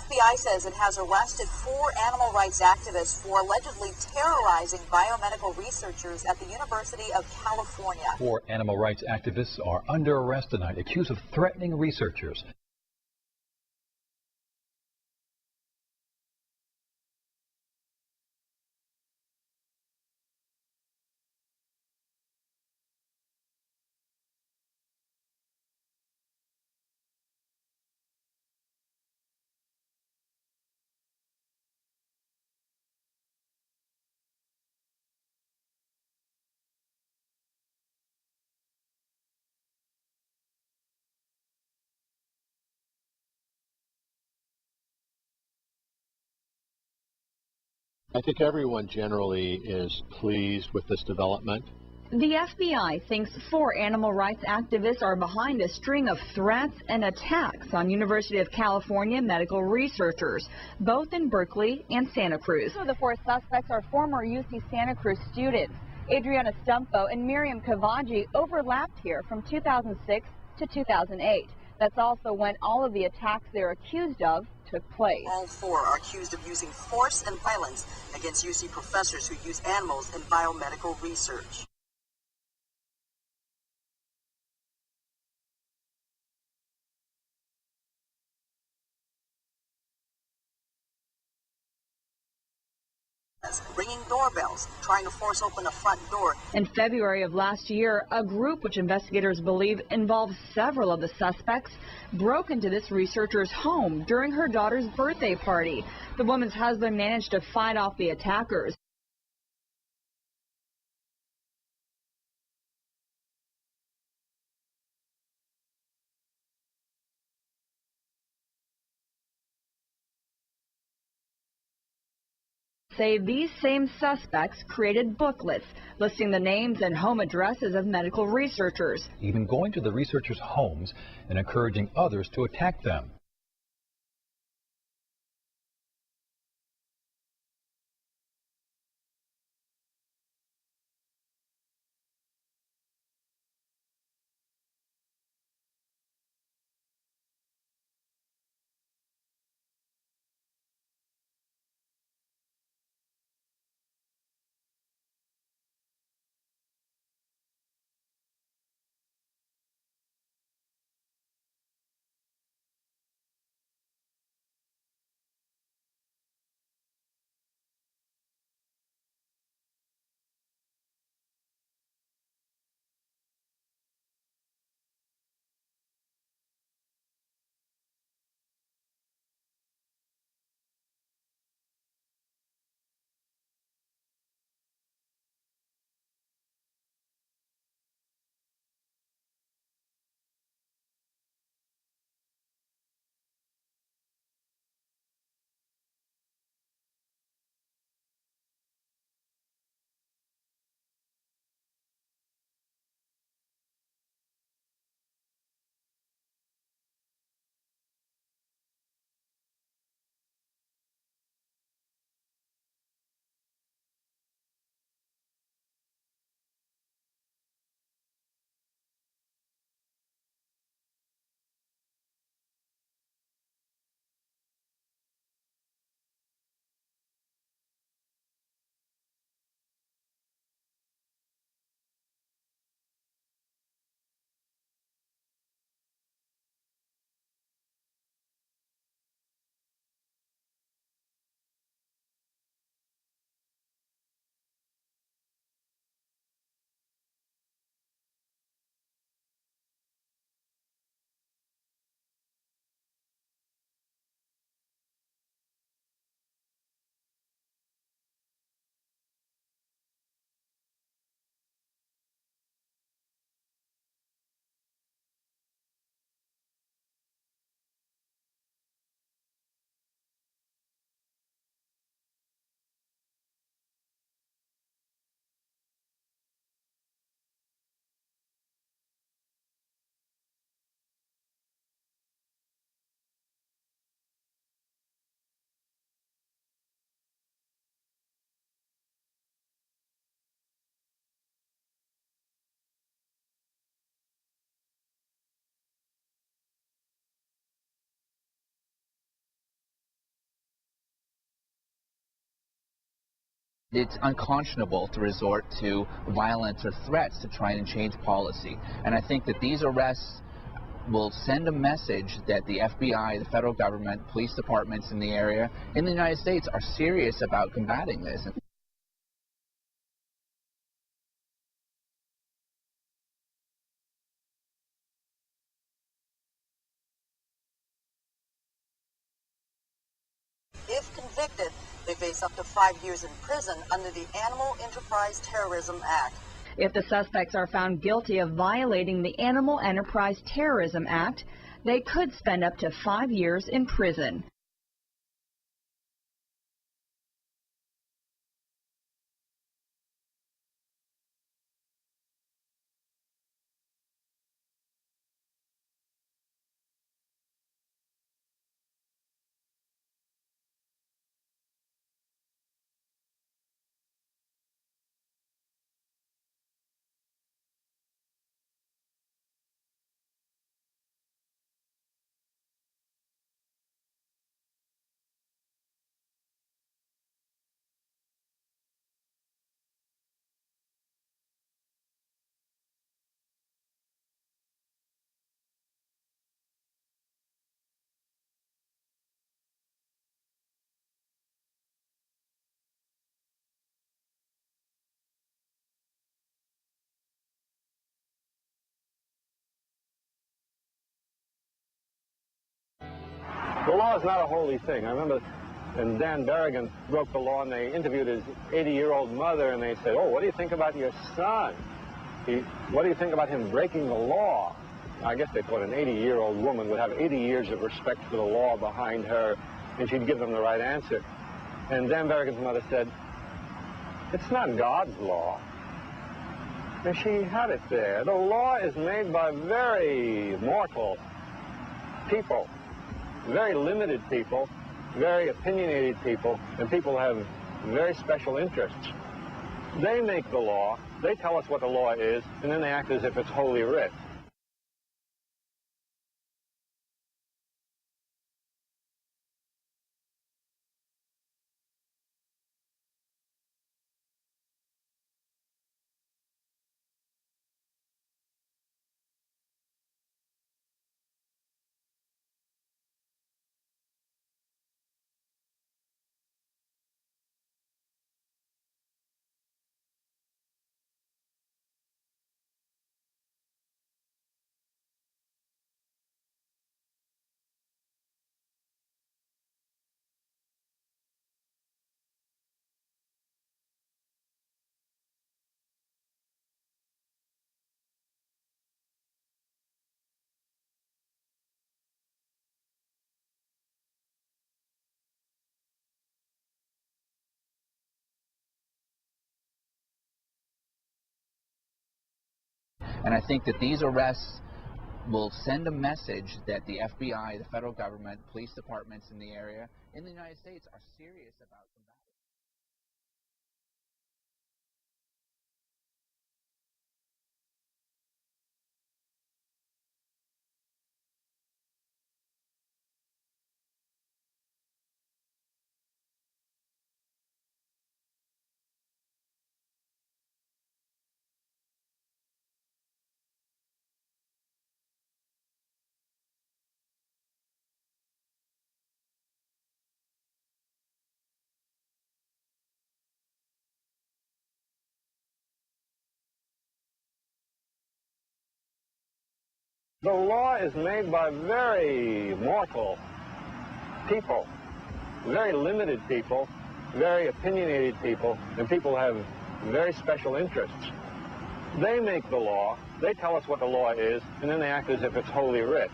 FBI says it has arrested 4 animal rights activists for allegedly terrorizing biomedical researchers at the University of California. 4 animal rights activists are under arrest tonight, accused of threatening researchers. I think everyone generally is pleased with this development. The FBI thinks 4 animal rights activists are behind a string of threats and attacks on University of California medical researchers, both in Berkeley and Santa Cruz. 2 of the 4 suspects are former UC Santa Cruz students. Adriana Stumpo and Miriam Kavaji overlapped here from 2006 to 2008. That's also when all of the attacks they're accused of took place. All 4 are accused of using force and violence against UC professors who use animals in biomedical research. Ringing doorbells, trying to force open a front door. In February of last year, a group which investigators believe involved several of the suspects broke into this researcher's home during her daughter's birthday party. The woman's husband managed to fight off the attackers. Say these same suspects created booklets listing the names and home addresses of medical researchers, Even going to the researchers' homes and encouraging others to attack them. It's unconscionable to resort to violence or threats to try and change policy. And I think that these arrests will send a message that the FBI, the federal government, police departments in the area, in the United States, are serious about combating this. If convicted, they face up to 5 years in prison under the Animal Enterprise Terrorism Act. If the suspects are found guilty of violating the Animal Enterprise Terrorism Act, they could spend up to 5 years in prison. The law is not a holy thing. I remember when Dan Berrigan broke the law and they interviewed his 80-year-old mother and they said, oh, what do you think about your son? What do you think about him breaking the law? I guess they thought an 80-year-old woman would have 80 years of respect for the law behind her and she'd give them the right answer. And Dan Berrigan's mother said, it's not God's law. And she had it there. The law is made by very mortal people. Very limited people, very opinionated people, and people have very special interests. They make the law, they tell us what the law is, and then they act as if it's holy writ. And I think that these arrests will send a message that the FBI, the federal government, police departments in the area, in the United States, are serious about combating. The law is made by very mortal people, very limited people, very opinionated people, and people have very special interests. They make the law, they tell us what the law is, and then they act as if it's holy writ.